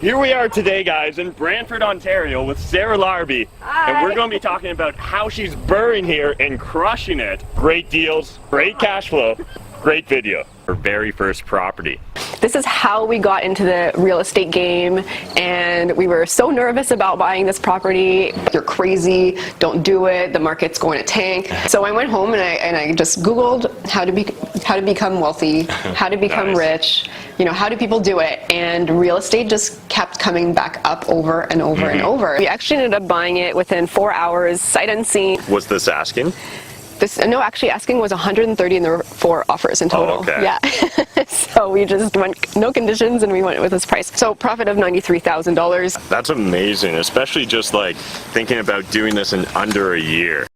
Here we are today, guys, in Brantford, Ontario with Sarah Larbi. Hi. And we're going to be talking about how she's burring here and crushing it. Great deals, great cash flow, great video. Her very first property. This is how we got into the real estate game, and we were so nervous about buying this property. You're crazy, don't do it, the market's going to tank. So I went home and I just Googled how to become wealthy, how to become rich, you know, how do people do it? And real estate just kept coming back up over and over and over. We actually ended up buying it within 4 hours, sight unseen. Was this asking? No, actually asking was 130 and there were 4 offers in total. Oh, okay. Yeah. So we just went, no conditions, and we went with this price. So profit of $93,000. That's amazing, especially just like thinking about doing this in under a year.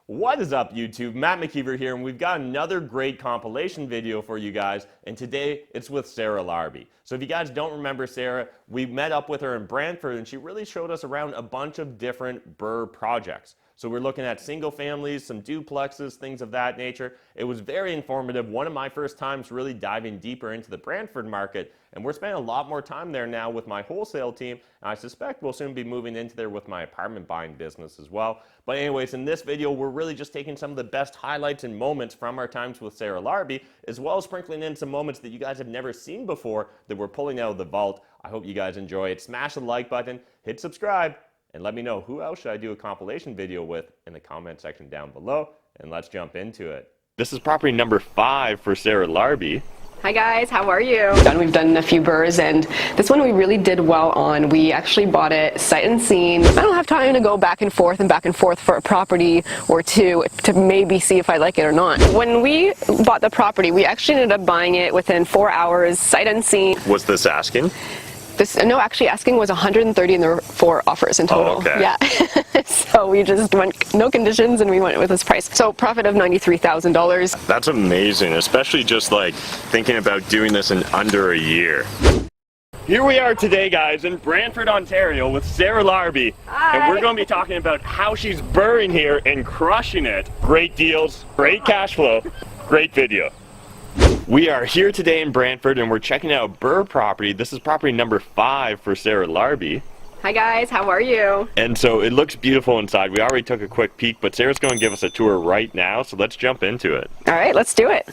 What is up, YouTube? Matt McKeever here, and we've got another great compilation video for you guys, and today it's with Sarah Larbi. So if you guys don't remember Sarah, we met up with her in Brantford, and she really showed us around a bunch of different BRRRR projects. So we're looking at single families, some duplexes, things of that nature. It was very informative. One of my first times really diving deeper into the Brantford market, and we're spending a lot more time there now with my wholesale team, and I suspect we'll soon be moving into there with my apartment buying business as well. But anyways, in this video, we're really just taking some of the best highlights and moments from our times with Sarah Larbi, as well as sprinkling in some moments that you guys have never seen before that we're pulling out of the vault. I hope you guys enjoy it. Smash the like button, hit subscribe, and let me know who else should I do a compilation video with in the comment section down below, and let's jump into it. This is property number 5 for Sarah Larbi. Hi guys, how are you? We've done a few BRRRRs, and this one we really did well on. We actually bought it sight unseen. I don't have time to go back and forth for a property or two to maybe see if I like it or not. When we bought the property, we actually ended up buying it within 4 hours, sight unseen. Was this asking? No, actually asking was 130 and there were 4 offers in total. Oh, okay. Yeah. So we just went, no conditions, and we went with this price. So profit of $93,000. That's amazing, especially just like thinking about doing this in under a year. Here we are today, guys, in Brantford, Ontario with Sarah Larbi. Hi. And we're going to be talking about how she's burring here and crushing it. Great deals, great cash flow, great video. We are here today in Brantford, and we're checking out a BRRRR property. This is property number 5 for Sarah Larbi. Hi guys, how are you? And so it looks beautiful inside. We already took a quick peek, but Sarah's going to give us a tour right now, so let's jump into it. All right, let's do it.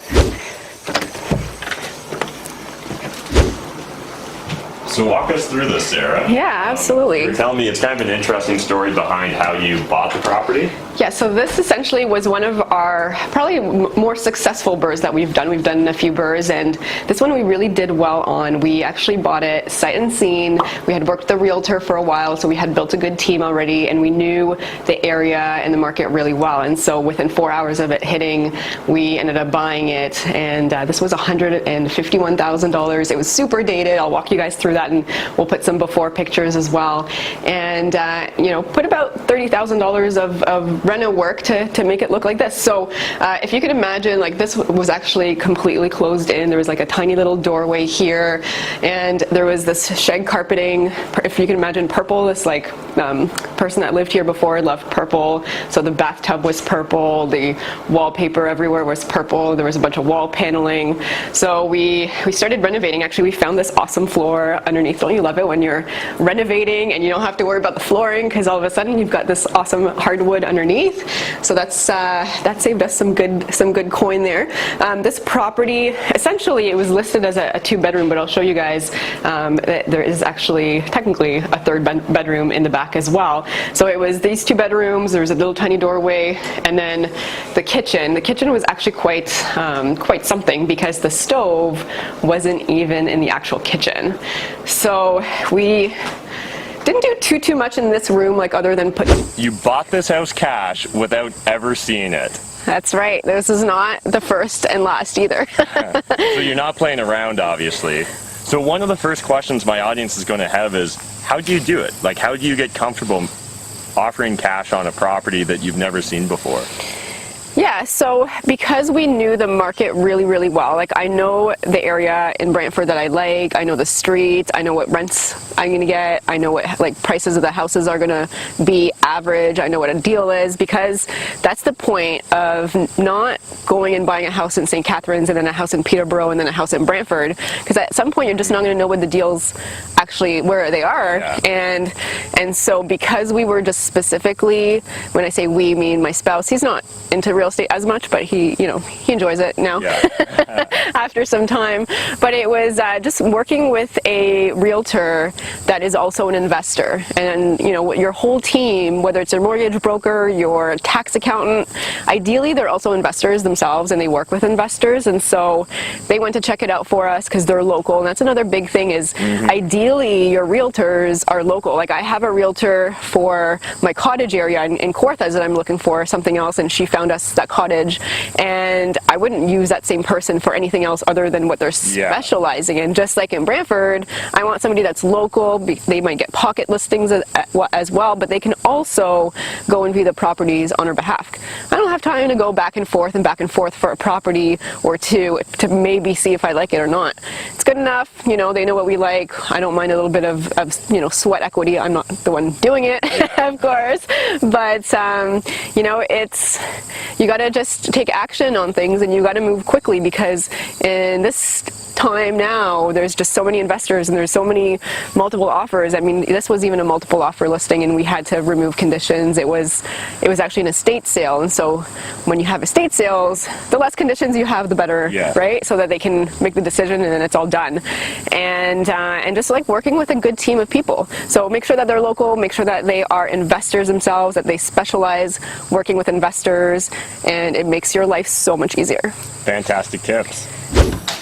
So walk us through this, Sarah. Yeah, absolutely. You're telling me it's kind of an interesting story behind how you bought the property? Yeah, so this essentially was one of our probably more successful BRRRRs that we've done. We've done a few BRRRRs, and this one we really did well on. We actually bought it sight unseen. We had worked with a realtor for a while, so we had built a good team already, and we knew the area and the market really well. And so within 4 hours of it hitting, we ended up buying it, and this was $151,000. It was super dated. I'll walk you guys through that, and we'll put some before pictures as well. And you know, put about $30,000 of reno work to make it look like this. So if you can imagine, like, this was actually completely closed in. There was like a tiny little doorway here, and there was this shed carpeting. If you can imagine purple, this like person that lived here before loved purple. So the bathtub was purple, the wallpaper everywhere was purple, there was a bunch of wall paneling. So we started renovating. Actually, we found this awesome floor underneath. Don't you love it when you're renovating and you don't have to worry about the flooring, because all of a sudden you've got this awesome hardwood underneath. So that saved us some good coin there. This property, essentially, it was listed as a 2-bedroom, but I'll show you guys that there is actually technically a 3rd bedroom in the back as well. So it was these 2 bedrooms. There was a little tiny doorway, and then the kitchen. The kitchen was actually quite something, because the stove wasn't even in the actual kitchen. So we didn't do too much in this room, like, other than put. You bought this house cash without ever seeing it. That's right. This is not the first and last either. So you're not playing around, obviously. So one of the first questions my audience is going to have is, how do you do it? Like, how do you get comfortable offering cash on a property that you've never seen before? Yeah, Yeah, so because we knew the market really, really well, like I know the area in Brantford that I like, I know the streets, I know what rents I'm going to get, I know what like prices of the houses are going to be average, I know what a deal is, because that's the point of not going and buying a house in St. Catharines and then a house in Peterborough and then a house in Brantford, because at some point you're just not going to know what the deals actually, where they are. Yeah. And so because we were just specifically, when I say we, mean my spouse, he's not into real estate as much, but he, you know, he enjoys it now. Yeah. After some time. But it was just working with a realtor that is also an investor, and you know, your whole team, whether it's your mortgage broker, your tax accountant, ideally they're also investors themselves and they work with investors, and so they went to check it out for us because they're local. And that's another big thing is ideally your realtors are local. Like I have a realtor for my cottage area in Kawarthas that I'm looking for something else, and she found us that cottage, and I wouldn't use that same person for anything else other than what they're specializing in. Just like in Brantford, I want somebody that's local. They might get pocket listings as well, but they can also go and view the properties on our behalf. I don't have time to go back and forth for a property or two to maybe see if I like it or not. It's good enough, you know, they know what we like. I don't mind a little bit of you know, sweat equity. I'm not the one doing it, of course, but you know, you got to just take action on things, and you got to move quickly, because in this time now there's just so many investors and there's so many multiple offers. I mean, this was even a multiple offer listing and we had to remove conditions. It was actually an estate sale, and so when you have estate sales, the less conditions you have, the better, right? So that they can make the decision and then it's all done. And just like working with a good team of people. So make sure that they're local, make sure that they are investors themselves, that they specialize working with investors, and it makes your life so much easier. Fantastic tips.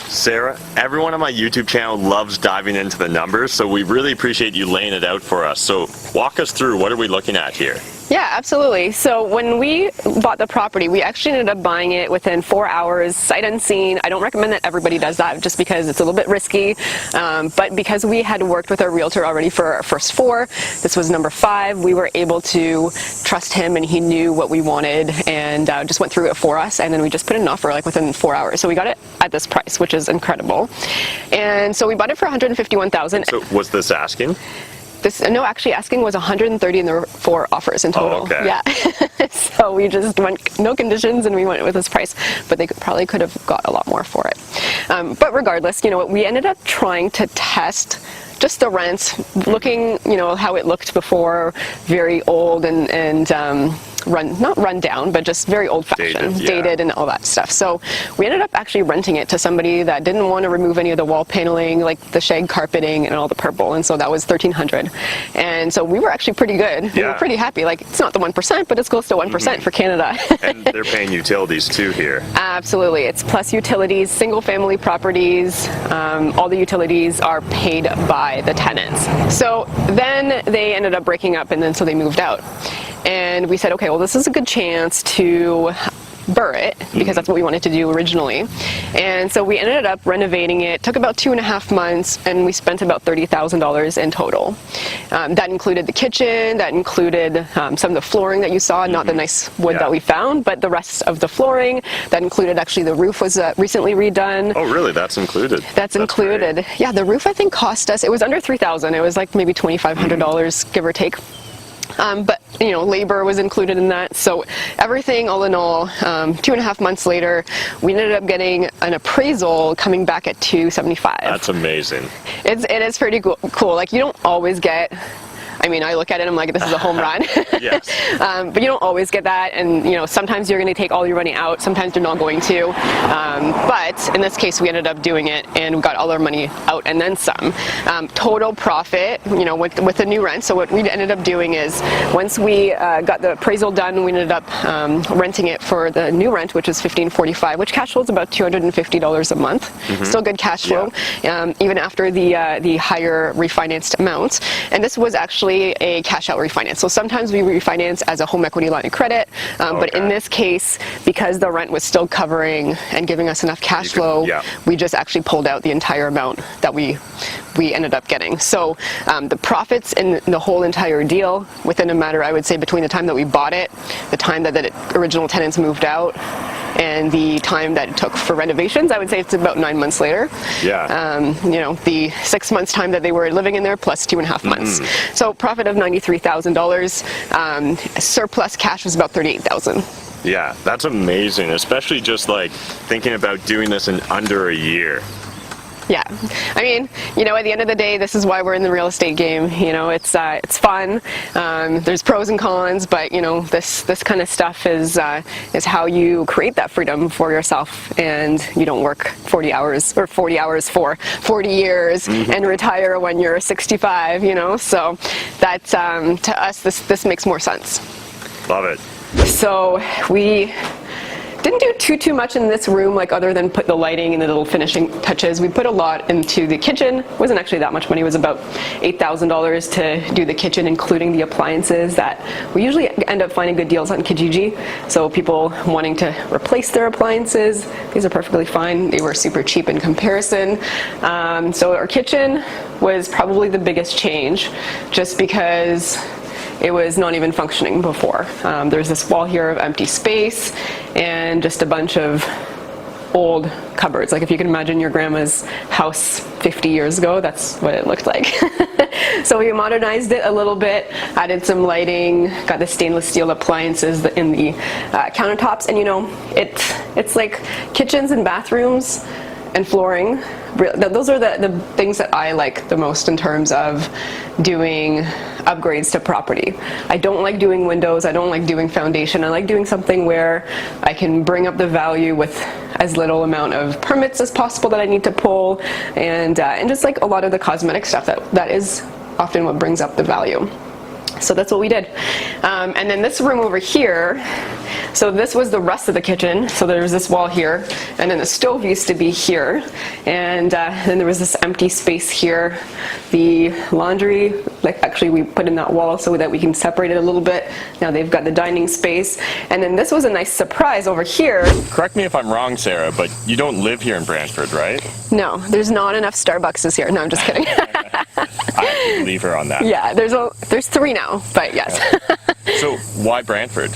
Sarah, everyone on my YouTube channel loves diving into the numbers, so we really appreciate you laying it out for us. So walk us through, what are we looking at here? Yeah, absolutely. So when we bought the property, we actually ended up buying it within 4 hours, sight unseen. I don't recommend that everybody does that just because it's a little bit risky, but because we had worked with our realtor already for our first 4, this was number 5, we were able to trust him and he knew what we wanted, and just went through it for us, and then we just put in an offer like within 4 hours. So we got it at this price, which is incredible. And so we bought it for $151,000. So was this asking? No, actually asking was 130 and there were 4 offers in total. Oh, okay. Yeah. So we just went no conditions and we went with this price, but they probably could have got a lot more for it. But regardless, you know, we ended up trying to test just the rents, looking, you know, how it looked before, very old and not run down, but just very old-fashioned, dated and all that stuff. So we ended up actually renting it to somebody that didn't want to remove any of the wall paneling, like the shag carpeting and all the purple, and so that was $1,300. And so we were actually pretty good. We were pretty happy. Like, it's not the 1%, but it's close to 1% for Canada. And they're paying utilities too here. Absolutely. It's plus utilities, single-family properties. All the utilities are paid by the tenants. So then they ended up breaking up, and then so they moved out. And we said, okay, well, this is a good chance to burr it, because that's what we wanted to do originally. And so we ended up renovating it. It took about 2.5 months, and we spent about $30,000 in total. That included the kitchen, that included some of the flooring that you saw, not the nice wood that we found, but the rest of the flooring. That included, actually, the roof was recently redone. Oh, really? That's included? That's included. Great. Yeah, the roof, I think, cost us, it was under $3,000. It was like maybe $2,500, give or take. But, you know, labor was included in that. So everything, all in all, 2.5 months later, we ended up getting an appraisal coming back at $275. That's amazing. It is pretty cool. Like, you don't always get, I mean, I look at it and I'm like, this is a home run. Yes. But you don't always get that, and you know, sometimes you're going to take all your money out, sometimes you're not going to. But in this case, we ended up doing it, and we got all our money out and then some. Total profit, you know, with the new rent. So what we ended up doing is, once we got the appraisal done, we ended up renting it for the new rent, which is $1,545, which cash flow is about $250 a month. Still good cash flow, even after the higher refinanced amounts. And this was actually a cash out refinance. So sometimes we refinance as a home equity line of credit, but in this case, because the rent was still covering and giving us enough cash flow, we just actually pulled out the entire amount that we we ended up getting. So the profits in the whole entire deal within a matter, I would say, between the time that we bought it, the time that the original tenants moved out, and the time that it took for renovations, I would say it's about 9 months later. Yeah. You know, the 6 months time that they were living in there plus 2.5 months. So profit of $93,000. Surplus cash was about $38,000. Yeah, that's amazing, especially just like thinking about doing this in under a year. Yeah, I mean, you know, at the end of the day, this is why we're in the real estate game. You know, it's fun. There's pros and cons, but you know, this kind of stuff is how you create that freedom for yourself, and you don't work 40 hours or 40 hours for 40 years and retire when you're 65. You know, so that to us, this makes more sense. Love it. So we didn't do too much in this room, like other than put the lighting and the little finishing touches. We put a lot into the kitchen. It wasn't actually that much money. It was about $8,000 to do the kitchen, including the appliances that we usually end up finding good deals on Kijiji. So people wanting to replace their appliances, these are perfectly fine. They were super cheap in comparison. So our kitchen was probably the biggest change, just because it was not even functioning before. There's this wall here of empty space and just a bunch of old cupboards. Like if you can imagine your grandma's house 50 years ago, that's what it looked like. So we modernized it a little bit, added some lighting, got the stainless steel appliances in the countertops, and you know, it's like kitchens and bathrooms and flooring. Those are the things that I like the most in terms of doing upgrades to property. I don't like doing windows, I don't like doing foundation. I like doing something where I can bring up the value with as little amount of permits as possible that I need to pull, and just like a lot of the cosmetic stuff that is often what brings up the value. So that's what we did. And then this room over here, so this was the rest of the kitchen. So there was this wall here, and then the stove used to be here, and then there was this empty space here. The laundry, like actually we put in that wall so that we can separate it a little bit. Now they've got the dining space, and then this was a nice surprise over here. Correct me if I'm wrong, Sarah, but you don't live here in Brantford, right? No, there's not enough Starbucks here. No, I'm just kidding. I believe her on that. Yeah, there's 3 now, but yes. So why Brantford?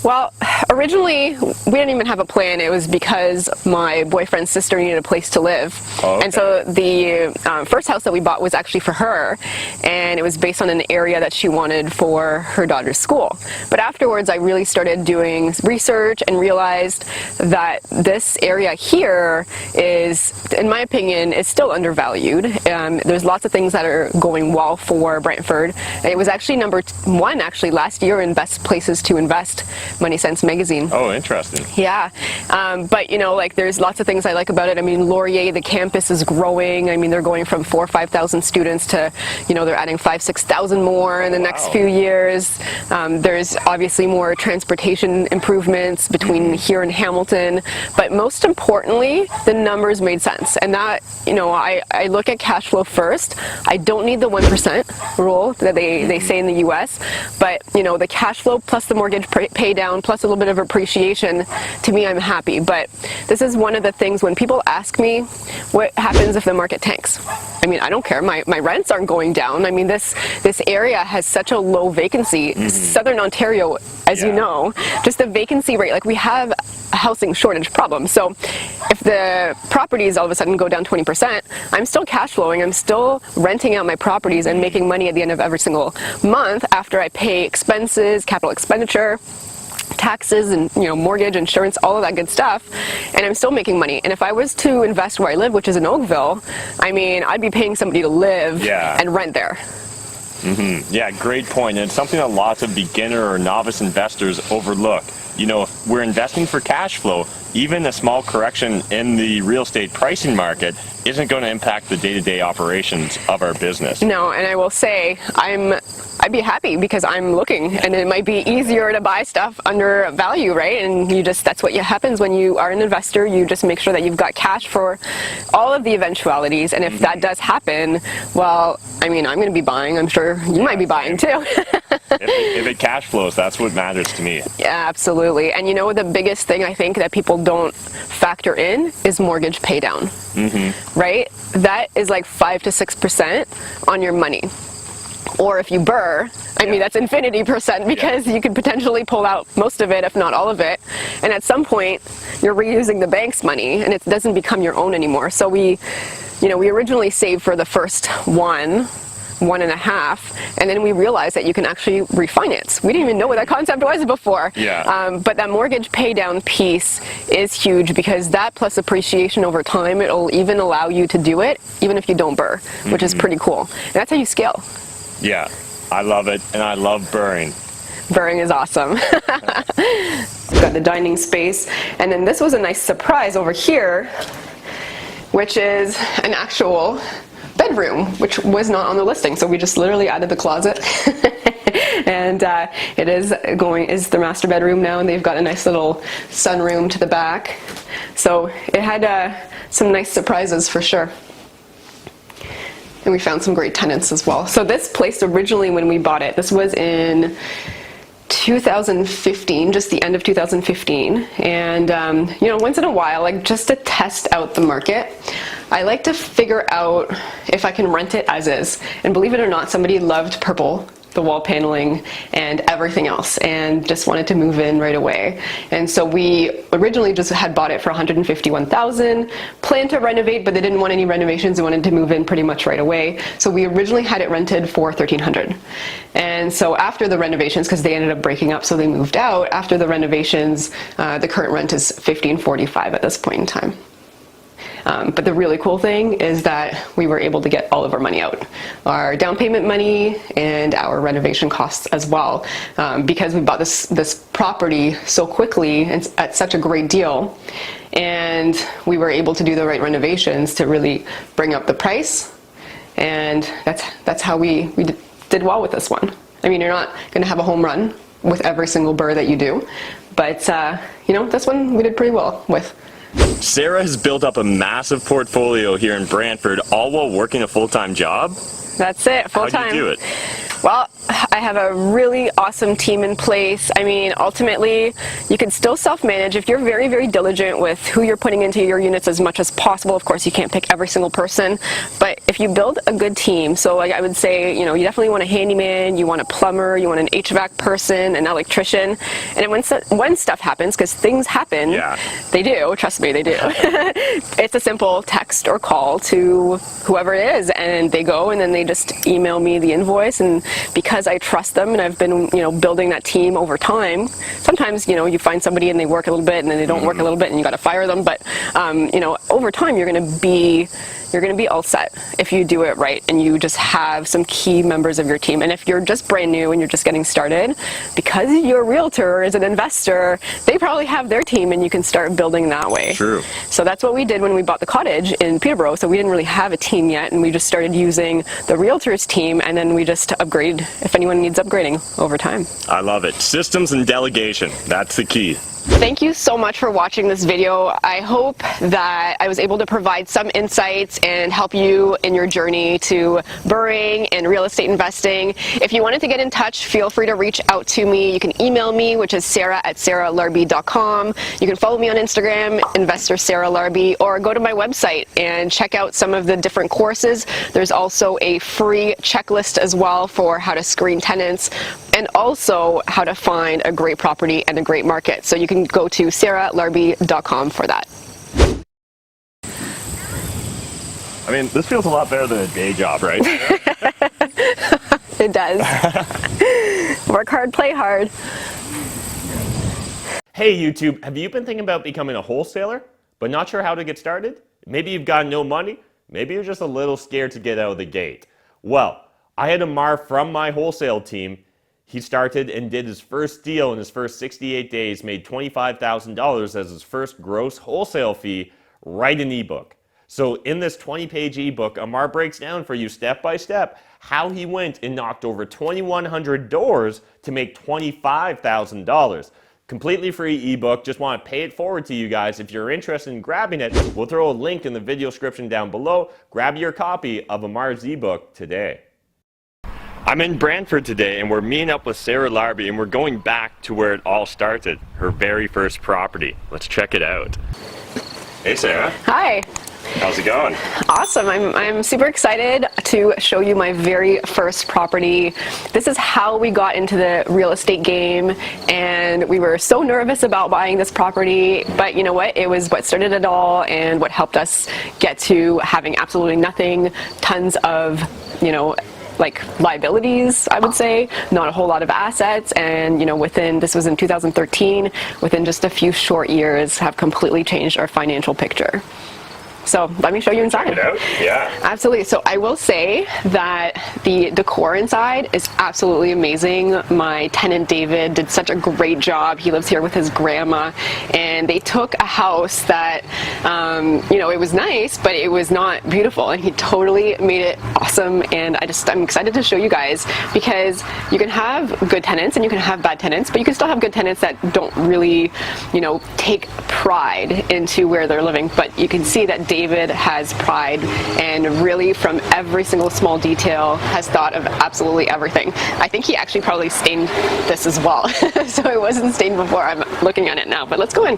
Well, originally we didn't even have a plan. It was because my boyfriend's sister needed a place to live. Oh, okay. And so the first house that we bought was actually for her, and it was based on an area that she wanted for her daughter's school. But afterwards I really started doing research and realized that this area here is, in my opinion, is still undervalued. There's lots of things that are going well for Brantford. It was actually number 1 actually last year in best places to invest, Money Sense magazine. Oh, interesting. Yeah, but you know, like there's lots of things I like about it. I mean, Laurier, the campus is growing. I mean, they're going from 4,000 or 5,000 students to, you know, they're adding 5,000 or 6,000 more in the next few years. There's obviously more transportation improvements between here and Hamilton, but most importantly, the numbers made sense. And that, you know, I look at cash flow first. I don't need the 1% rule that they say in the US, but you know, the cash flow plus the mortgage pay down plus a little bit of appreciation, to me, I'm happy. But this is one of the things when people ask me what happens if the market tanks. I mean, I don't care. My rents aren't going down. I mean, this area has such a low vacancy. Southern Ontario, as you know, just the vacancy rate, like we have a housing shortage problem. So if the properties all of a sudden go down 20%, I'm still cash flowing. I'm still renting out my properties and making money at the end of every single month after I pay expenses, capital expenditure, taxes, and you know, mortgage, insurance, all of that good stuff, and I'm still making money. And if I was to invest where I live, which is in Oakville, I mean, I'd be paying somebody to live and rent there. Yeah, great point. And it's something that lots of beginner or novice investors overlook. You know, if we're investing for cash flow, even a small correction in the real estate pricing market isn't going to impact the day-to-day operations of our business. No, and I will say I'd be happy because I'm looking, and it might be easier to buy stuff under value, right? And you just, that's what happens when you are an investor. You just make sure that you've got cash for all of the eventualities, and if that does happen, well, I mean, I'm going to be buying. I'm sure you might be buying too. If it cash flows, that's what matters to me. Yeah, absolutely. And you know, the biggest thing I think that people don't factor in is mortgage pay down, right? That is like 5 to 6% on your money. Or if you burr, I mean, that's infinity percent, because you could potentially pull out most of it, if not all of it. And at some point, you're reusing the bank's money and it doesn't become your own anymore. So we originally saved for the first 1.5, and then we realized that you can actually refinance. We didn't even know what that concept was before. But that mortgage pay down piece is huge, because that plus appreciation over time, it'll even allow you to do it even if you don't burr, which is pretty cool. And that's how you scale. Yeah, I love it, and I love burring. Burring is awesome. We've got the dining space, and then this was a nice surprise over here, which is an actual bedroom, which was not on the listing. So we just literally added the closet. And it is the master bedroom now, and they've got a nice little sunroom to the back. So it had some nice surprises for sure. And we found some great tenants as well. So this place originally, when we bought it, this was in 2015, just the end of 2015. And you know, once in a while, like just to test out the market, I like to figure out if I can rent it as is. And believe it or not, somebody loved purple, the wall paneling and everything else, and just wanted to move in right away. And so we originally just had bought it for $151,000, planned to renovate, but they didn't want any renovations. They wanted to move in pretty much right away. So we originally had it rented for $1,300. And so after the renovations, because they ended up breaking up, so they moved out, after the renovations, the current rent is $1,545 at this point in time. But the really cool thing is that we were able to get all of our money out, our down payment money and our renovation costs as well, because we bought this property so quickly and at such a great deal, and we were able to do the right renovations to really bring up the price, and that's how we did well with this one. I mean, you're not going to have a home run with every single burr that you do, but you know, this one we did pretty well with. Sarah has built up a massive portfolio here in Brantford, all while working a full-time job. That's it, full-time. How'd you do it? Well, I have a really awesome team in place. I mean, ultimately, you can still self-manage if you're very, very diligent with who you're putting into your units as much as possible. Of course, you can't pick every single person, but if you build a good team, so like I would say, you know, you definitely want a handyman, you want a plumber, you want an HVAC person, an electrician, and when stuff happens, because things happen, they do, trust me, they do. It's a simple text or call to whoever it is, and they go and then they just email me the invoice, and because I trust them and I've been, you know, building that team over time, sometimes, you know, you find somebody and they work a little bit and then they don't work a little bit and you got to fire them, but you know, over time you're going to be all set if you do it right and you just have some key members of your team. And if you're just brand new and you're just getting started, because you're a realtor or as an investor, they probably have their team and you can start building that way. True. So that's what we did when we bought the cottage in Peterborough. So we didn't really have a team yet, and we just started using the realtors team, and then we just upgrade if anyone needs upgrading over time. I love it. Systems and delegation, that's the key. Thank you so much for watching this video. I hope that I was able to provide some insights and help you in your journey to burring and real estate investing. If you wanted to get in touch, feel free to reach out to me. You can email me, which is sarah@sarahlarbi.com. You can follow me on Instagram, Investor Sarah Larbi, or go to my website and check out some of the different courses. There's also a free checklist as well for how to screen tenants, and also how to find a great property and a great market. So you can go to sarahlarbi.com for that. I mean, this feels a lot better than a day job, right? It does. Work hard, play hard. Hey YouTube, have you been thinking about becoming a wholesaler, but not sure how to get started? Maybe you've got no money, maybe you're just a little scared to get out of the gate. Well, I had Ammar from my wholesale team. He started and did his first deal in his first 68 days, made $25,000 as his first gross wholesale fee, write an ebook. So in this 20-page ebook, Ammar breaks down for you step by step how he went and knocked over 2,100 doors to make $25,000. Completely free ebook, just want to pay it forward to you guys. If you're interested in grabbing it, we'll throw a link in the video description down below. Grab your copy of Ammar's ebook today. I'm in Brantford today, and we're meeting up with Sarah Larbi, and we're going back to where it all started, her very first property. Let's check it out. Hey Sarah. Hi. How's it going? Awesome. I'm super excited to show you my very first property. This is how we got into the real estate game, and we were so nervous about buying this property, but you know what? It was what started it all and what helped us get to having absolutely nothing, tons of, like liabilities, I would say, not a whole lot of assets, and this was in 2013, within just a few short years have completely changed our financial picture. So let me show you inside. Check it out. Yeah. Absolutely. So I will say that the decor inside is absolutely amazing. My tenant David did such a great job. He lives here with his grandma, and they took a house that, it was nice, but it was not beautiful, and he totally made it awesome. And I'm excited to show you guys, because you can have good tenants and you can have bad tenants, but you can still have good tenants that don't really, take pride into where they're living. But you can see that David has pride, and really from every single small detail has thought of absolutely everything. I think he actually probably stained this as well. So it wasn't stained before. I'm looking at it now, but let's go in.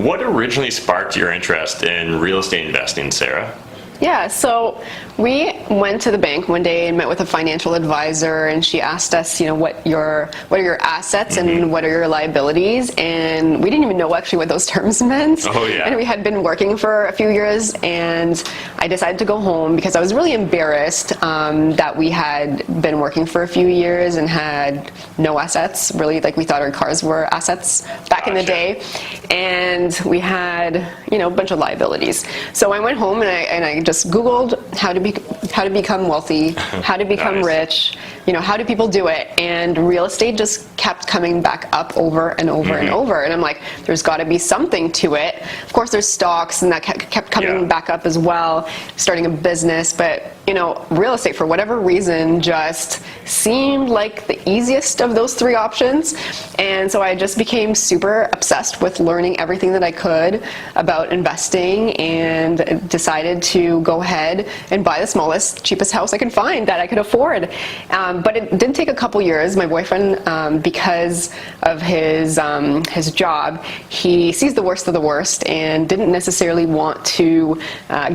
What originally sparked your interest in real estate investing, Sarah? Yeah, so we went to the bank one day and met with a financial advisor, and she asked us, what are your assets and what are your liabilities, and we didn't even know actually what those terms meant. Oh yeah. And we had been working for a few years, and I decided to go home because I was really embarrassed that we had been working for a few years and had no assets, really, like we thought our cars were assets back in the day, and we had, a bunch of liabilities. So I went home and I just Googled how to become wealthy, how to become rich, how do people do it? And real estate just kept coming back up over and over and over. And I'm like, there's got to be something to it. Of course, there's stocks, and that kept coming back up as well, starting a business. But, real estate, for whatever reason, just seemed like the easiest of those three options. And so I just became super obsessed with learning everything that I could about investing, and decided to go ahead and buy the smallest, cheapest house I could find that I could afford. But it did take a couple years. My boyfriend, because of his job, he sees the worst of the worst and didn't necessarily want to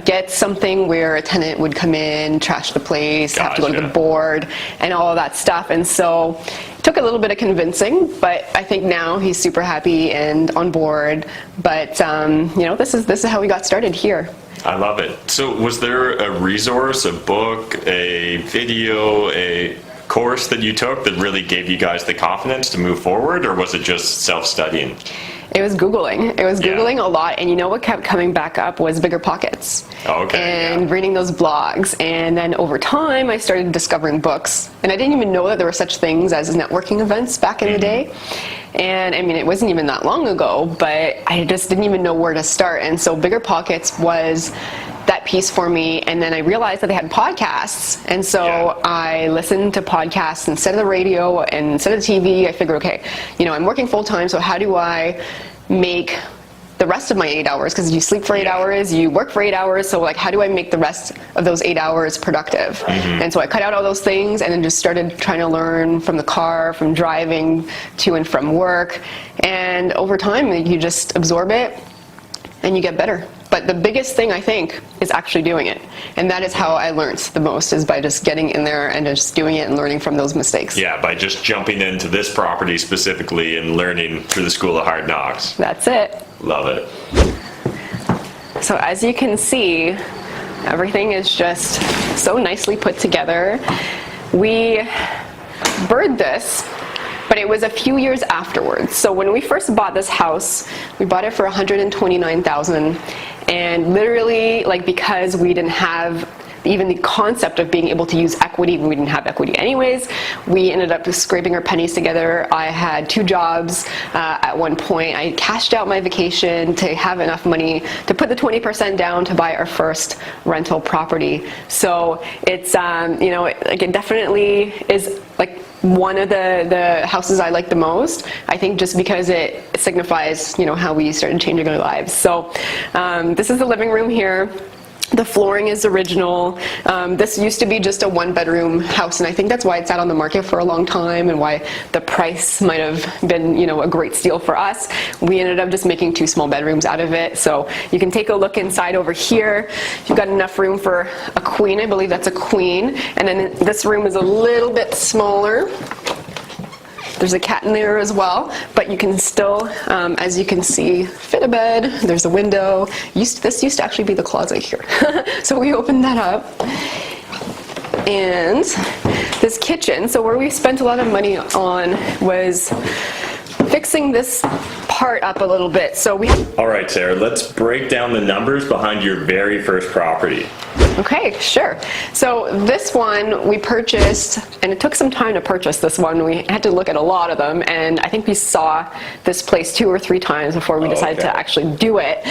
get something where a tenant would come in, trash the place, have to go to the board, and all of that stuff. And so it took a little bit of convincing, but I think now he's super happy and on board. But this is how we got started here. I love it. So was there a resource, a book, a video, a course that you took that really gave you guys the confidence to move forward, or was it just self-studying? It was Googling. It was Googling a lot, and what kept coming back up was Bigger Pockets. And reading those blogs. And then over time, I started discovering books. And I didn't even know that there were such things as networking events back in the day. And it wasn't even that long ago, but I just didn't even know where to start. And so Bigger Pockets was that piece for me. And then I realized that they had podcasts, and so I listened to podcasts instead of the radio and instead of the TV. I figured, okay, I'm working full time, so how do I make the rest of my 8 hours, because you sleep for 8 hours, you work for 8 hours, so how do I make the rest of those 8 hours productive? And so I cut out all those things and then just started trying to learn from the car, from driving to and from work, and over time you just absorb it and you get better. But the biggest thing, I think, is actually doing it. And that is how I learned the most, is by just getting in there and just doing it and learning from those mistakes. Yeah, by just jumping into this property specifically and learning through the School of Hard Knocks. That's it. Love it. So as you can see, everything is just so nicely put together. We BRRRR'd this, but it was a few years afterwards. So when we first bought this house, we bought it for $129,000, and literally, because we didn't have even the concept of being able to use equity, we didn't have equity anyways, we ended up scraping our pennies together. I had 2 jobs at one point. I cashed out my vacation to have enough money to put the 20% down to buy our first rental property. So it's it definitely is one of the houses I like the most, I think, just because it signifies how we started changing our lives. So this is the living room here. The flooring is original. This used to be just a one-bedroom house, and I think that's why it sat on the market for a long time and why the price might have been, you know, a great steal for us. We ended up just making 2 small bedrooms out of it. So you can take a look inside over here. You've got enough room for a queen. I believe that's a queen. And then this room is a little bit smaller. There's a cat in there as well, but you can still, as you can see, fit a bed. There's a window. This used to actually be the closet here. So we opened that up. And this kitchen, so where we spent a lot of money on was fixing this part up a little bit. So we... All right, Sarah, let's break down the numbers behind your very first property. Okay, sure. So this one we purchased, and it took some time to purchase this one. We had to look at a lot of them, and I think we saw this place 2 or 3 times before we decided to actually do it.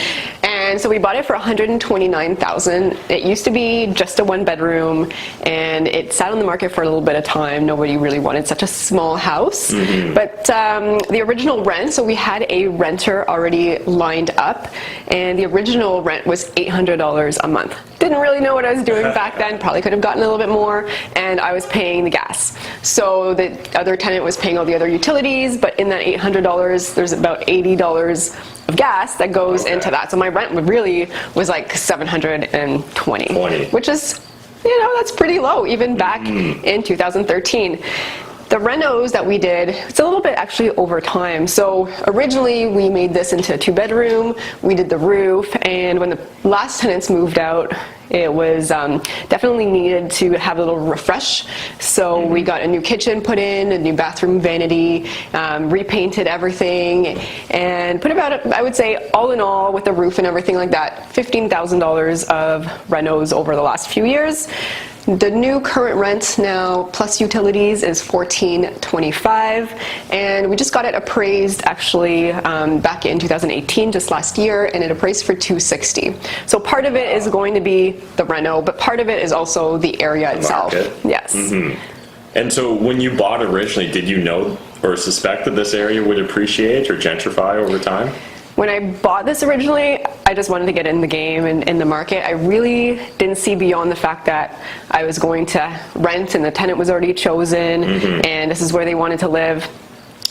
And so we bought it for $129,000. It used to be just a 1-bedroom, and it sat on the market for a little bit of time. Nobody really wanted such a small house. But the original rent, so we had a renter already lined up, and the original rent was $800 a month. Didn't really know what I was doing back then, probably could have gotten a little bit more, and I was paying the gas. So the other tenant was paying all the other utilities, but in that $800, there's about $80 of gas that goes into that. So my rent really was like $720, which is, you know, that's pretty low, even back in 2013. The renos that we did, it's a little bit actually over time. So originally we made this into a 2-bedroom, we did the roof, and when the last tenants moved out, it was definitely needed to have a little refresh. So we got a new kitchen put in, a new bathroom vanity, repainted everything, and put about, I would say, all in all, with the roof and everything like that, $15,000 of renos over the last few years. The new current rent now plus utilities is $1,425, and we just got it appraised actually back in 2018, just last year, and it appraised for $260. So part of it is going to be the reno, but part of it is also the area itself. Yes. And so when you bought originally, did you know or suspect that this area would appreciate or gentrify over time? When I bought this originally, I just wanted to get in the game and in the market. I really didn't see beyond the fact that I was going to rent and the tenant was already chosen, and this is where they wanted to live.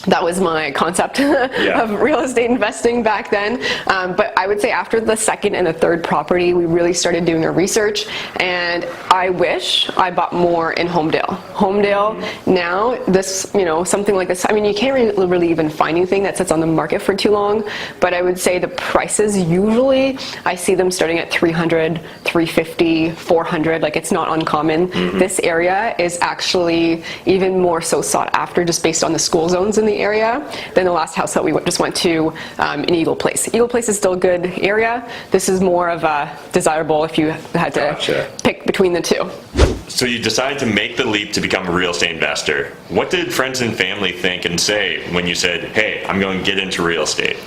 That was my concept of real estate investing back then. But I would say after the second and the third property, we really started doing our research, and I wish I bought more in Homedale. Homedale now, this, you know, something like this, I mean, you can't really even find anything that sits on the market for too long, but I would say the prices usually, I see them starting at $300, $350, $400, like it's not uncommon. This area is actually even more so sought after just based on the school zones in the area than the last house that we just went to in Eagle Place. Eagle Place is still a good area. This is more of a desirable if you had to pick between the two. So you decided to make the leap to become a real estate investor. What did friends and family think and say when you said, hey, I'm going to get into real estate?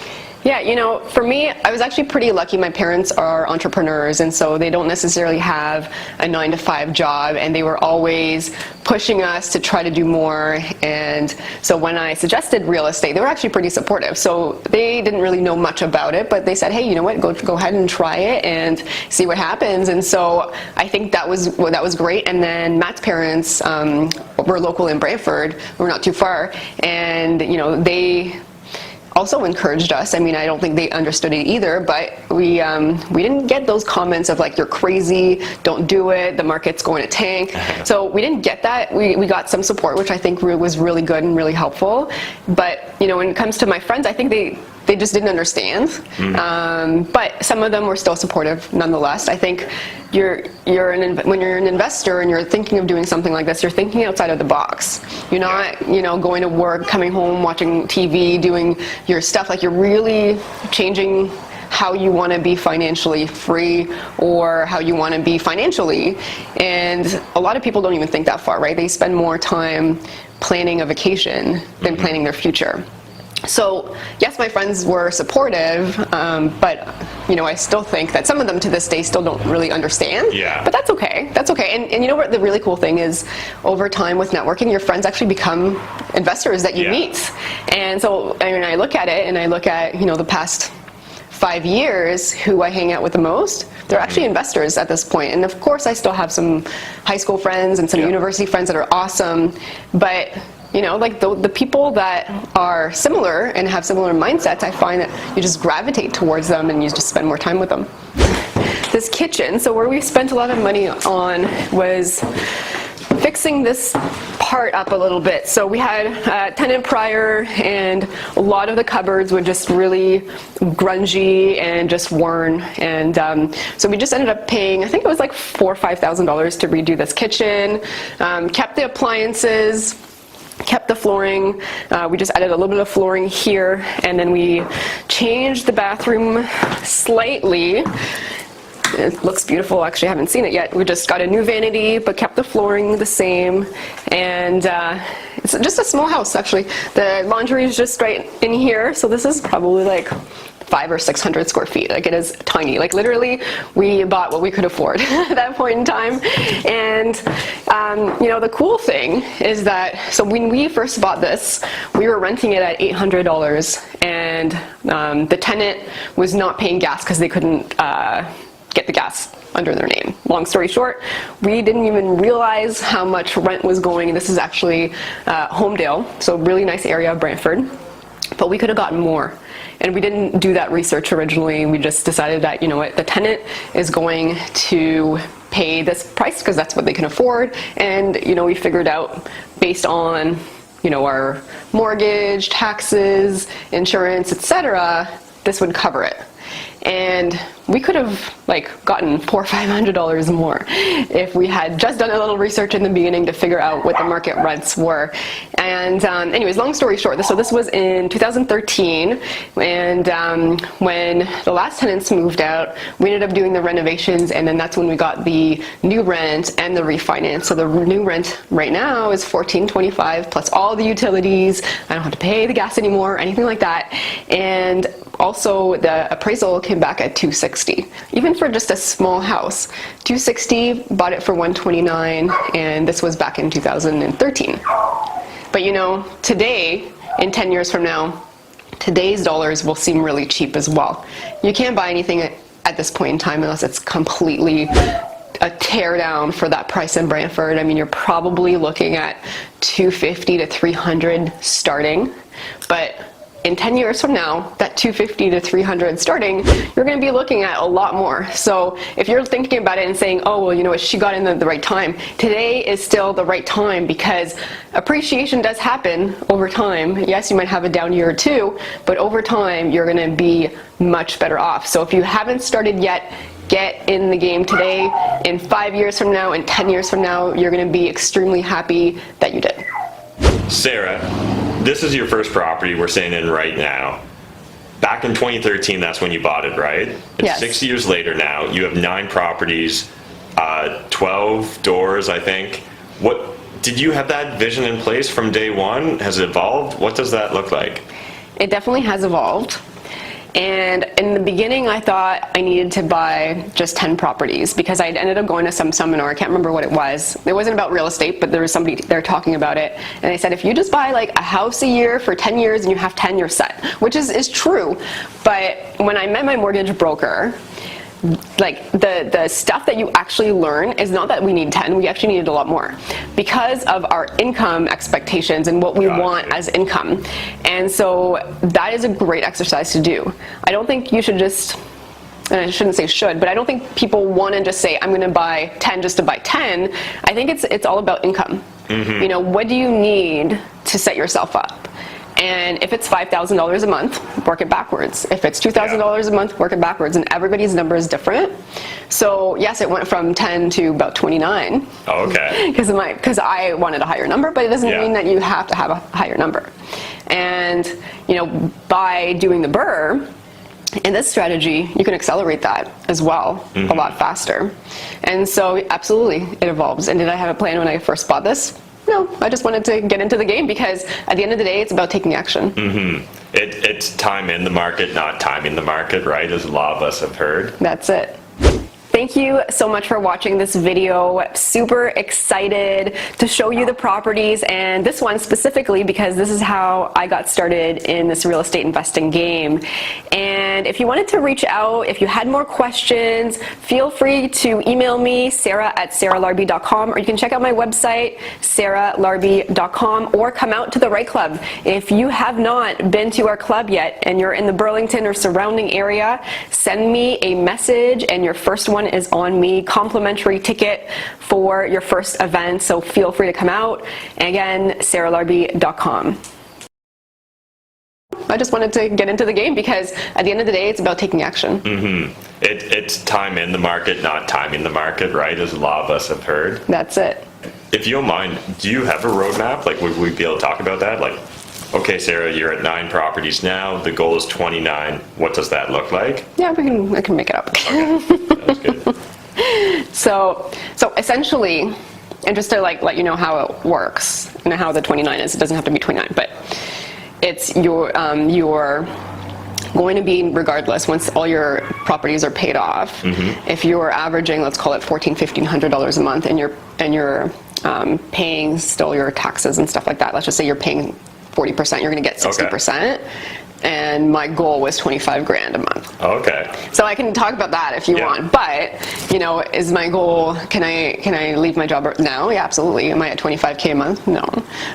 Yeah, you know, for me, I was actually pretty lucky. My parents are entrepreneurs, and so they don't necessarily have a 9-to-5 job, and they were always pushing us to try to do more. And so when I suggested real estate, they were actually pretty supportive. So they didn't really know much about it, but they said, hey, you know what, go ahead and try it and see what happens. And so I think that was great. And then Matt's parents were local in Brantford. We're not too far, and you know, they also encouraged us. I mean, I don't think they understood it either, but we didn't get those comments of like, you're crazy, don't do it, the market's going to tank. So we didn't get that. We got some support, which I think was really good and really helpful. But you know, when it comes to my friends, I think they just didn't understand. But some of them were still supportive nonetheless. I think when you're an investor and you're thinking of doing something like this, you're thinking outside of the box. You're not, you know, going to work, coming home, watching TV, doing your stuff. Like, you're really changing how you want to be financially free or how you want to be financially. And a lot of people don't even think that far, right? They spend more time planning a vacation than planning their future. So yes, my friends were supportive, but you know, I still think that some of them to this day still don't really understand. But that's okay. That's okay. And you know what the really cool thing is, over time with networking, your friends actually become investors that you meet. And so I mean, I look at it and I look at, you know, the past 5 years, who I hang out with the most, they're actually investors at this point. And of course, I still have some high school friends and some university friends that are awesome, but you know, like the people that are similar and have similar mindsets, I find that you just gravitate towards them and you just spend more time with them. This kitchen, so where we spent a lot of money on was fixing this part up a little bit. So we had Tenant prior, and a lot of the cupboards were just really grungy and just worn. And so we just ended up paying, I think it was like $4,000 or $5,000 to redo this kitchen. Kept the appliances, kept the flooring. We just added a little bit of flooring here, and then we changed the bathroom slightly. It looks beautiful. Actually, I haven't seen it yet. We just got a new vanity, but kept the flooring the same. And it's just a small house, actually. The laundry is just right in here. So this is probably like 500 or 600 square feet. Like, it is tiny. Like, literally, we bought what we could afford at that point in time. And you know, the cool thing is that, so when we first bought this, we were renting it at $800, and the tenant was not paying gas because they couldn't get the gas under their name. Long story short, we didn't even realize how much rent was going. This is actually Homedale, so really nice area of Brantford, but we could have gotten more. And we didn't do that research originally. We just decided that, you know what, the tenant is going to pay this price because that's what they can afford. And, you know, we figured out based on, you know, our mortgage, taxes, insurance, etc., this would cover it. And we could have like gotten $400 or $500 more if we had just done a little research in the beginning to figure out what the market rents were. And anyways, long story short, so this was in 2013, and when the last tenants moved out, we ended up doing the renovations, and then that's when we got the new rent and the refinance. So the new rent right now is $14.25 plus all the utilities. I don't have to pay the gas anymore, anything like that. And also the appraisal came back at $260, even for just a small house. $260, bought it for $129, and this was back in 2013. But you know, today, in 10 years from now, today's dollars will seem really cheap as well. You can't buy anything at this point in time unless it's completely a tear down for that price in Brantford. I mean, you're probably looking at $250 to $300 starting, but in 10 years from now, that $250 to $300 starting, you're going to be looking at a lot more. So if you're thinking about it and saying, oh, well, you know what, she got in the right time, today is still the right time because appreciation does happen over time. Yes, you might have a down year or two, but over time, you're going to be much better off. So if you haven't started yet, get in the game today. In 5 years from now, in 10 years from now, you're going to be extremely happy that you did. Sarah, this is your first property we're staying in right now. Back in 2013, that's when you bought it, right? It's yes. 6 years later now. You have 9 properties, 12 doors, I think. What did you have that vision in place from day one? Has it evolved? What does that look like? It definitely has evolved. And in the beginning, I thought I needed to buy just 10 properties because I ended up going to some seminar. I can't remember what it was. It wasn't about real estate, but there was somebody there talking about it. And they said, if you just buy like a house a year for 10 years and you have 10, you're set, which is true. But when I met my mortgage broker, like the stuff that you actually learn is not that we need 10, we actually needed a lot more because of our income expectations and what we want as income. And so that is a great exercise to do. I don't think you should just, and I shouldn't say should, but I don't think people want to just say, I'm going to buy 10 just to buy 10. I think it's all about income. Mm-hmm. You know, what do you need to set yourself up? And if it's $5,000 a month, work it backwards. If it's $2,000 a month, work it backwards. And everybody's number is different. So yes, it went from 10 to about 29. Oh, okay. Because I wanted a higher number, but it doesn't mean that you have to have a higher number. And you know, by doing the BRRRR, in this strategy, you can accelerate that as well a lot faster. And so absolutely, it evolves. And did I have a plan when I first bought this? No, I just wanted to get into the game because at the end of the day, it's about taking action. Mm-hmm. It's time in the market, not time in the market, right? As a lot of us have heard. That's it. thank you so much for watching this video. Super excited to show you the properties, and this one specifically because this is how I got started in this real estate investing game. And if you wanted to reach out, if you had more questions, feel free to email me, sarah@sarahlarbi.com, or you can check out my website, sarahlarbi.com, or come out to the Right Club. If you have not been to our club yet and you're in the Burlington or surrounding area, send me a message and your first one is on me. Complimentary ticket for your first event, so feel free to come out. And again, sarahlarbi.com. I just wanted to get into the game because at the end of the day, it's about taking action. It's time in the market, not timing the market, right? As a lot of us have heard. That's it. If you don't mind, do you have a roadmap? Like, would we be able to talk about that? Like, okay, Sarah, you're at 9 properties now. The goal is 29. What does that look like? Yeah, I can make it up. Okay, that's good. So essentially, and just to let you know how it works and how the 29 is, it doesn't have to be 29, but it's you're going to be, regardless, once all your properties are paid off, if you're averaging, let's call it $1,400 a month, and you're paying still your taxes and stuff like that, let's just say you're paying 40%, you're going to get 60%. Okay. And my goal was 25 grand a month. Okay. So I can talk about that if you want, but is my goal, can I leave my job now? Yeah, absolutely. Am I at 25K a month? No.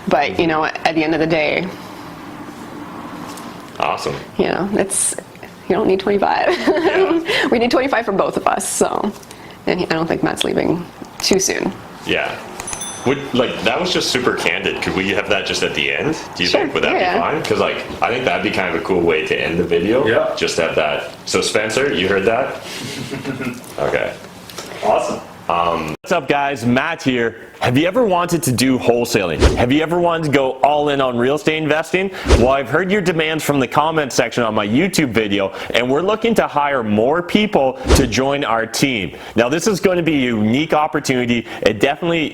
But at the end of the day, awesome. It's, you don't need 25. Yeah. We need 25 for both of us. So, and I don't think Matt's leaving too soon. Yeah. That was just super candid. Could we have that just at the end? Do you think? Would that be fine? Because I think that'd be kind of a cool way to end the video. Yeah. Just have that. So Spencer, you heard that? Okay. Awesome. What's up, guys? Matt here. Have you ever wanted to do wholesaling? Have you ever wanted to go all in on real estate investing? Well, I've heard your demands from the comment section on my YouTube video, and we're looking to hire more people to join our team. Now, this is going to be a unique opportunity.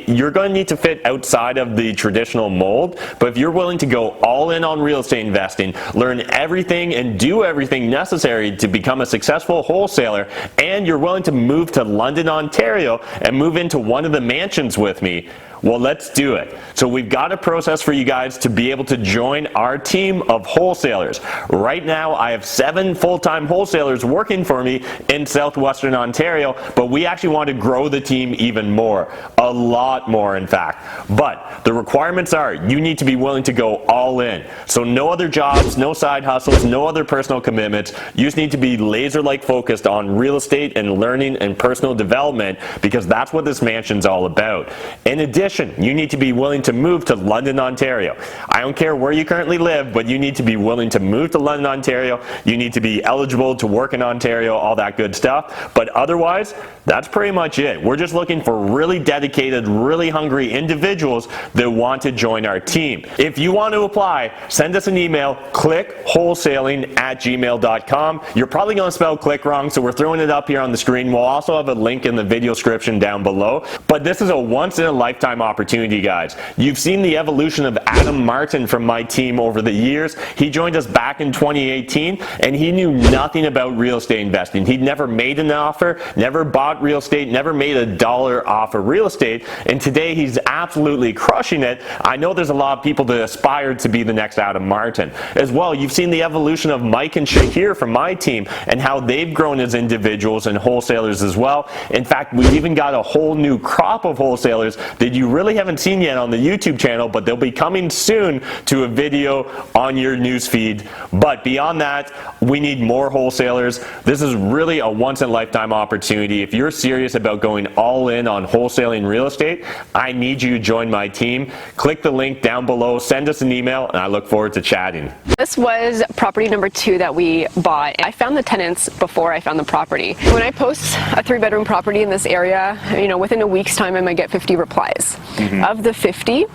You're going to need to fit outside of the traditional mold, but if you're willing to go all in on real estate investing, learn everything and do everything necessary to become a successful wholesaler, and you're willing to move to London, Ontario, and move into one of the mansions with me, well, let's do it. So we've got a process for you guys to be able to join our team of wholesalers. Right now, I have 7 full-time wholesalers working for me in southwestern Ontario, but we actually want to grow the team even more. A lot more, in fact. But the requirements are you need to be willing to go all in. So no other jobs, no side hustles, no other personal commitments. You just need to be laser-like focused on real estate and learning and personal development, because that's what this mansion's all about. In addition, you need to be willing to move to London, Ontario. I don't care where you currently live, but you need to be willing to move to London, Ontario. You need to be eligible to work in Ontario, all that good stuff. But otherwise, that's pretty much it. We're just looking for really dedicated, really hungry individuals that want to join our team. If you want to apply, send us an email, clickwholesaling@gmail.com. You're probably going to spell click wrong, so we're throwing it up here on the screen. We'll also have a link in the video description down below. But this is a once-in-a-lifetime opportunity, guys. You've seen the evolution of Adam Martin from my team over the years. He joined us back in 2018, and he knew nothing about real estate investing. He'd never made an offer, never bought real estate, never made $1 off of real estate, and today he's absolutely crushing it. I know there's a lot of people that aspire to be the next Adam Martin. As well, you've seen the evolution of Mike and Shahir from my team and how they've grown as individuals and wholesalers as well. In fact, we've even got a whole new crop of wholesalers that you really haven't seen yet on the YouTube channel, but they'll be coming soon to a video on your news feed. But beyond that, we need more wholesalers. This is really a once-in-a-lifetime opportunity. If you're serious about going all in on wholesaling real estate, I need you to join my team. Click the link down below, send us an email, and I look forward to chatting. This was property number 2 that we bought. I found the tenants before I found the property. When I post a 3-bedroom property in this area, within a week's time I might get 50 replies. Of the 50,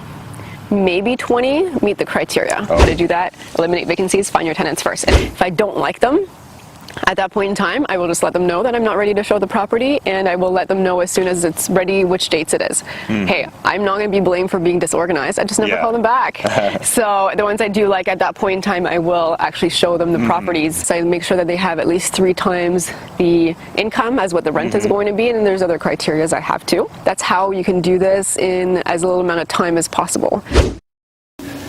maybe 20 meet the criteria. How to do that? Eliminate vacancies, find your tenants first. And if I don't like them, At that point in time, I will just let them know that I'm not ready to show the property, and I will let them know as soon as it's ready which dates it is. Hey, I'm not going to be blamed for being disorganized. I just never call them back. So the ones I do like at that point in time, I will actually show them the properties. So I make sure that they have at least 3 times the income as what the rent is going to be, and then there's other criteria I have too. That's how you can do this in as little amount of time as possible.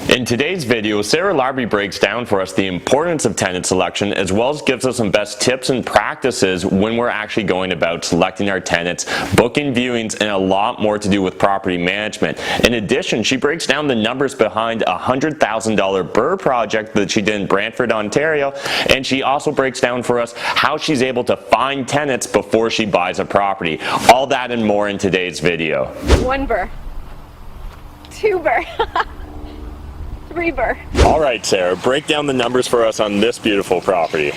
In today's video, Sarah Larbi breaks down for us the importance of tenant selection, as well as gives us some best tips and practices when we're actually going about selecting our tenants, booking viewings, and a lot more to do with property management. In addition, she breaks down the numbers behind a $100,000 BRRRR project that she did in Brantford, Ontario, and she also breaks down for us how she's able to find tenants before she buys a property. All that and more in today's video. 1 BRRRR, 2 BRRRR. 3 BRRRR. All right, Sarah, break down the numbers for us on this beautiful property.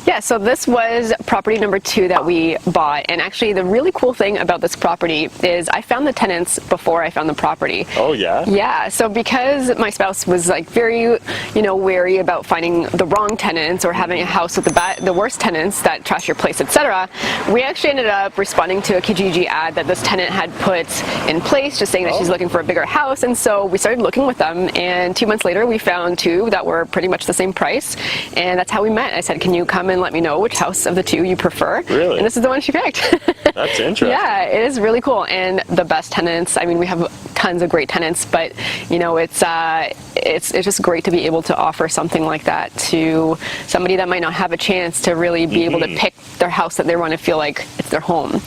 Yeah, so this was property number 2 that we bought, and actually the really cool thing about this property is I found the tenants before I found the property. Oh yeah? Yeah, so because my spouse was like very, wary about finding the wrong tenants or having a house with the worst tenants that trash your place, etc., we actually ended up responding to a Kijiji ad that this tenant had put in place, just saying that she's looking for a bigger house, and so we started looking with them, and 2 months later we found 2 that were pretty much the same price, and that's how we met. I said, can you come and let me know which house of the 2 you prefer? Really? And this is the one she picked. That's interesting. Yeah, it is really cool, and the best tenants. I mean, we have tons of great tenants, but it's just great to be able to offer something like that to somebody that might not have a chance to really be able to pick their house that they want to feel like it's their home.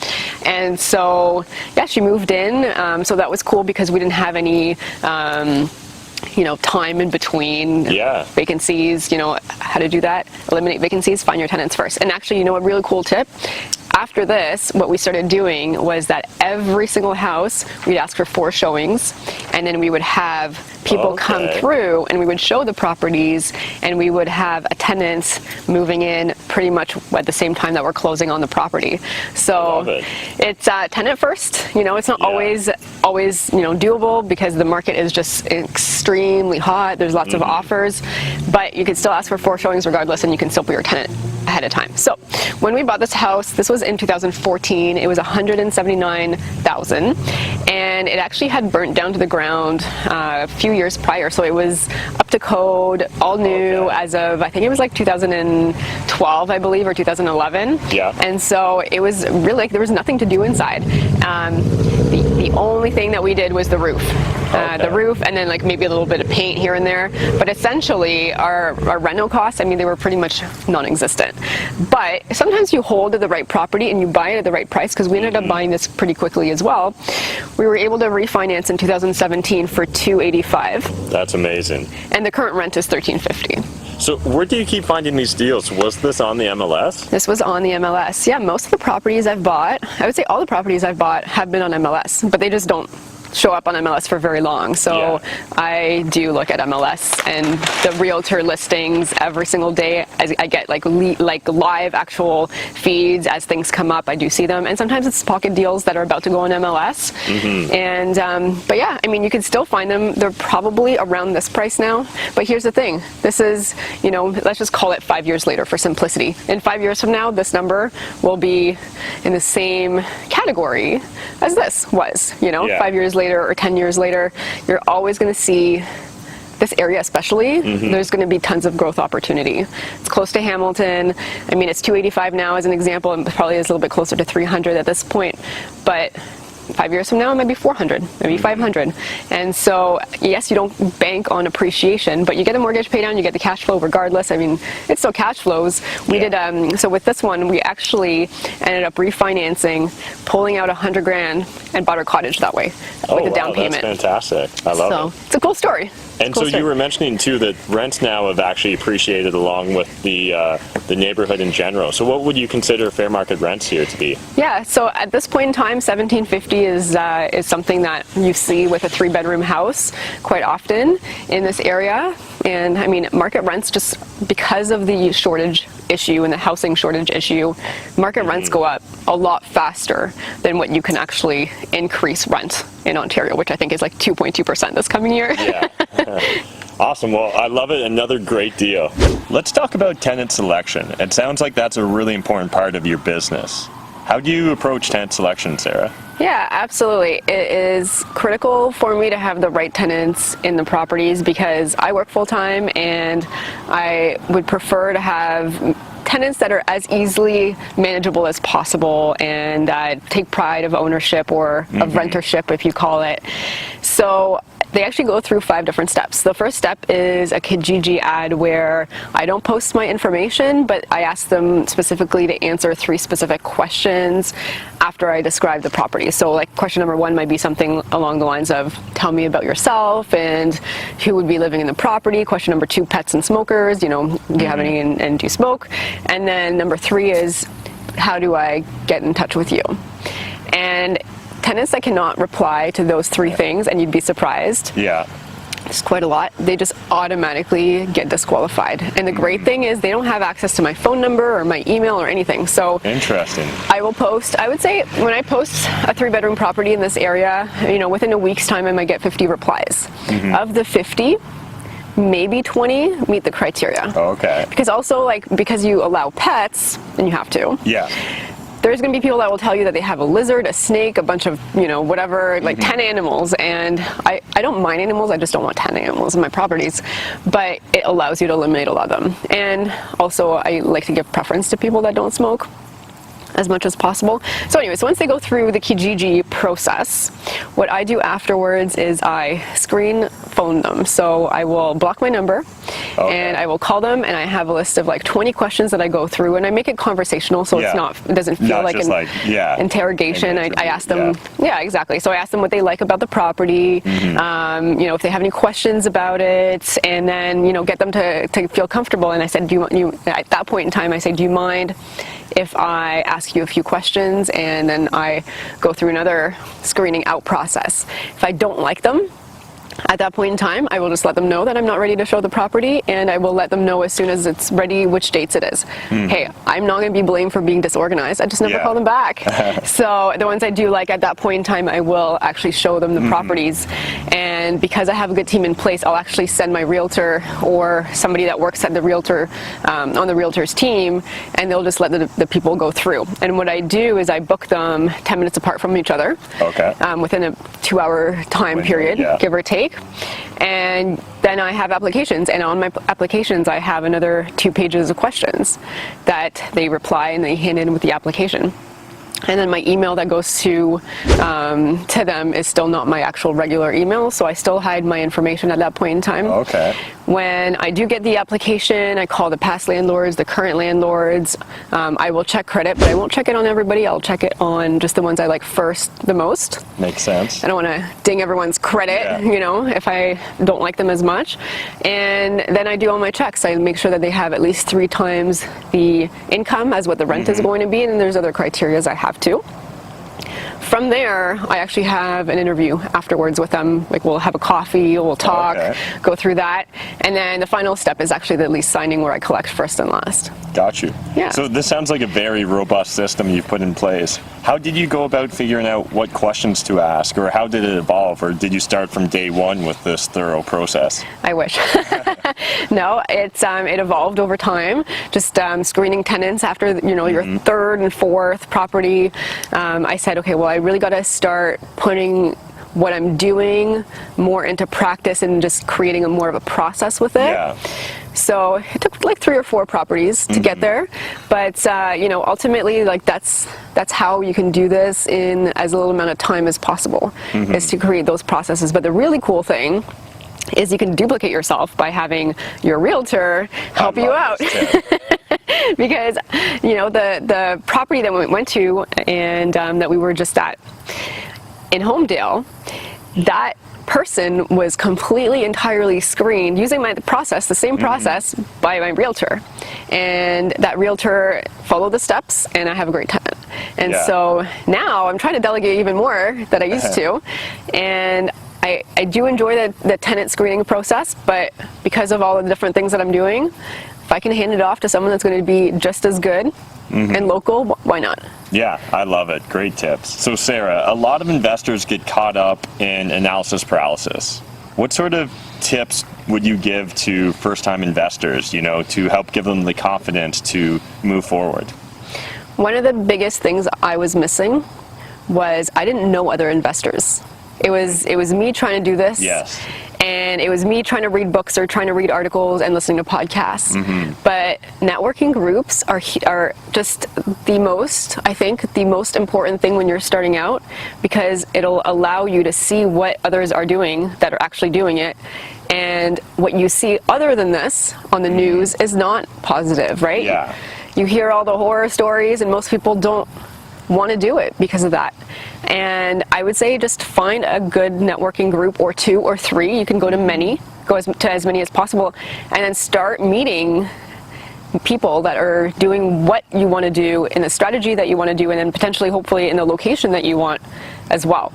And so yeah, she moved in, so that was cool because we didn't have any time in between vacancies. How to do that: eliminate vacancies, find your tenants first. And actually, a really cool tip, after this, what we started doing was that every single house we'd ask for 4 showings, and then we would have people come through and we would show the properties, and we would have a tenant moving in pretty much at the same time that we're closing on the property. So it's tenant first. It's not always doable because the market is just extremely hot. There's lots of offers, but you can still ask for 4 showings regardless, and you can still put your tenant ahead of time. So when we bought this house, this was in 2014, it was $179,000, and it actually had burnt down to the ground a few years prior, so it was up to code, all new as of, I think it was like 2012, I believe, or 2011. And so it was really like there was nothing to do inside. The only thing that we did was the roof. The roof, and then like maybe a little bit of paint here and there, but essentially our reno costs, I mean, they were pretty much non-existent. But sometimes you hold at the right property and you buy it at the right price, because we ended up buying this pretty quickly as well. We were able to refinance in 2017 for $285,000. That's amazing. And the current rent is $1,350. So where do you keep finding these deals? Was this on the MLS? This was on the MLS. Yeah, most of the properties I've bought, I would say all the properties I've bought have been on MLS, but they just don't show up on MLS for very long. So I do look at MLS and the realtor listings every single day. I get like live actual feeds as things come up. I do see them, and sometimes it's pocket deals that are about to go on MLS. And but yeah, I mean, you can still find them. They're probably around this price now. But here's the thing: this is, let's just call it 5 years later for simplicity. In 5 years from now, this number will be in the same category as this was. 5 years later or 10 years later, you're always going to see this area especially, there's going to be tons of growth opportunity. It's close to Hamilton. I mean, it's $285 now as an example, and probably is a little bit closer to $300 at this point, but 5 years from now it might be $400, maybe $500. And so yes, you don't bank on appreciation, but you get a mortgage pay down, you get the cash flow regardless. I mean, it still cash flows. We did so with this one, we actually ended up refinancing, pulling out $100,000, and bought our cottage that way with a down payment. That's fantastic. I love it. It's a cool story. And so you were mentioning too that rents now have actually appreciated along with the neighborhood in general. So what would you consider fair market rents here to be? Yeah, so at this point in time, $1,750 is something that you see with a 3-bedroom house quite often in this area. And I mean, market rents, just because of the shortage issue and the housing shortage issue, market rents go up a lot faster than what you can actually increase rent in Ontario, which I think is like 2.2% this coming year. Yeah. Awesome. Well, I love it. Another great deal. Let's talk about tenant selection. It sounds like that's a really important part of your business. How do you approach tenant selection, Sarah? Yeah, absolutely. It is critical for me to have the right tenants in the properties because I work full-time and I would prefer to have tenants that are as easily manageable as possible and take pride of ownership or of rentership, if you call it. So they actually go through 5 different steps. The first step is a Kijiji ad where I don't post my information, but I ask them specifically to answer 3 specific questions after I describe the property. So like question number 1 might be something along the lines of, tell me about yourself and who would be living in the property. Question number 2, pets and smokers, you know, do you have any and do you smoke? And then number 3 is, how do I get in touch with you? And tenants that cannot reply to those 3 things, and you'd be surprised. Yeah. It's quite a lot. They just automatically get disqualified. And the great thing is they don't have access to my phone number or my email or anything. So interesting. I will post, I would say when I post a 3-bedroom property in this area, you know, within a week's time I might get 50 replies. Of the 50, maybe 20 meet the criteria. Okay. Because also, like, because you allow pets, and you have to. Yeah. There's going to be people that will tell you that they have a lizard, a snake, a bunch of, you know, whatever, like 10 animals. And I don't mind animals, I just don't want 10 animals in my properties. But it allows you to eliminate a lot of them. And also, I like to give preference to people that don't smoke as much as possible. So anyways, once they go through the Kijiji process, what I do afterwards is I screen phone them. So I will block my number and I will call them, and I have a list of like 20 questions that I go through, and I make it conversational so it's not, it doesn't feel like an interrogation. I ask them, exactly. So I ask them what they like about the property, you know, if they have any questions about it, and then, you know, get them to feel comfortable. And I said, at that point in time, I say, do you mind if I ask you a few questions? And then I go through another screening out process. If I don't like them, at that point in time, I will just let them know that I'm not ready to show the property, and I will let them know as soon as it's ready which dates it is. Hey, I'm not going to be blamed for being disorganized. I just never call them back. So the ones I do like at that point in time, I will actually show them the properties. And because I have a good team in place, I'll actually send my realtor or somebody that works at the realtor, on the realtor's team, and they'll just let the people go through. And what I do is I book them 10 minutes apart from each other, within a 2-hour time period, give or take. And then I have applications, and on my applications I have another 2 pages of questions that they reply and they hand in with the application. And then my email that goes to them is still not my actual regular email, so I still hide my information at that point in time. When I do get the application, I call the past landlords, the current landlords. I will check credit, but I won't check it on everybody. I'll check it on just the ones I like first the most. Makes sense. I don't want to ding everyone's credit, you know, if I don't like them as much. And then I do all my checks. I make sure that they have at least 3 times the income as what the rent is going to be, and then there's other criteria I have too. From there, I actually have an interview afterwards with them. Like, we'll have a coffee, we'll talk, go through that, and then the final step is actually the lease signing, where I collect first and last. Got you. Yeah. So this sounds like a very robust system you've put in place. How did you go about figuring out what questions to ask, or how did it evolve, or did you start from day one with this thorough process? I wish. No, it evolved over time. Just screening tenants after, you know, your 3rd and 4th property. I said, okay, well, I really got to start putting what I'm doing more into practice and just creating more of a process with it. So it took like 3 or 4 properties to get there, but you know, ultimately, like that's how you can do this in as little amount of time as possible, is to create those processes. But the really cool thing is you can duplicate yourself by having your realtor help you out. Because, you know, the property that we went to and that we were just at in Homedale, that person was completely, entirely screened using my process, the same process, by my realtor. And that realtor followed the steps, and I have a great tenant. And so now I'm trying to delegate even more that I used to, and I do enjoy the tenant screening process, but because of all the different things that I'm doing, if I can hand it off to someone that's going to be just as good and local, why not? Yeah, I love it. Great tips. So Sarah, a lot of investors get caught up in analysis paralysis. What sort of tips would you give to first-time investors, you know, to help give them the confidence to move forward? One of the biggest things I was missing was I didn't know other investors. It was me trying to do this. Yes. And it was me trying to read books or trying to read articles and listening to podcasts. But networking groups are just the most, I think, the most important thing when you're starting out, because it'll allow you to see what others are doing that are actually doing it. And what you see other than this on the news is not positive, right? Yeah. You hear all the horror stories and most people don't want to do it because of that. And I would say just find a good networking group, or 2 or 3. You can go to many, to as many as possible, and then start meeting people that are doing what you want to do in the strategy that you want to do, and then potentially, hopefully, in the location that you want as well.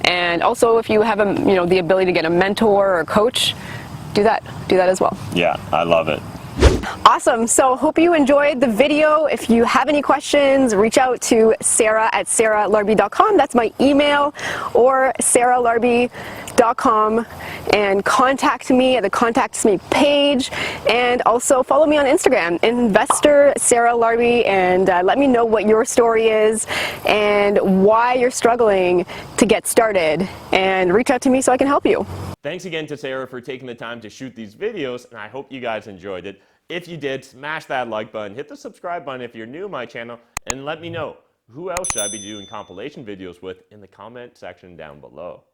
And also, if you have the ability to get a mentor or a coach, do that as well. Yeah, I love it. Awesome. So hope you enjoyed the video. If you have any questions, reach out to Sarah at sarahlarbi.com. That's my email, or sarahlarbi.com, and contact me at the Contact Me page. And also follow me on Instagram, Investor Sarah Larbi, and let me know what your story is and why you're struggling to get started. And reach out to me so I can help you. Thanks again to Sarah for taking the time to shoot these videos, and I hope you guys enjoyed it. If you did, smash that like button, hit the subscribe button if you're new to my channel, and let me know who else should I be doing compilation videos with in the comment section down below.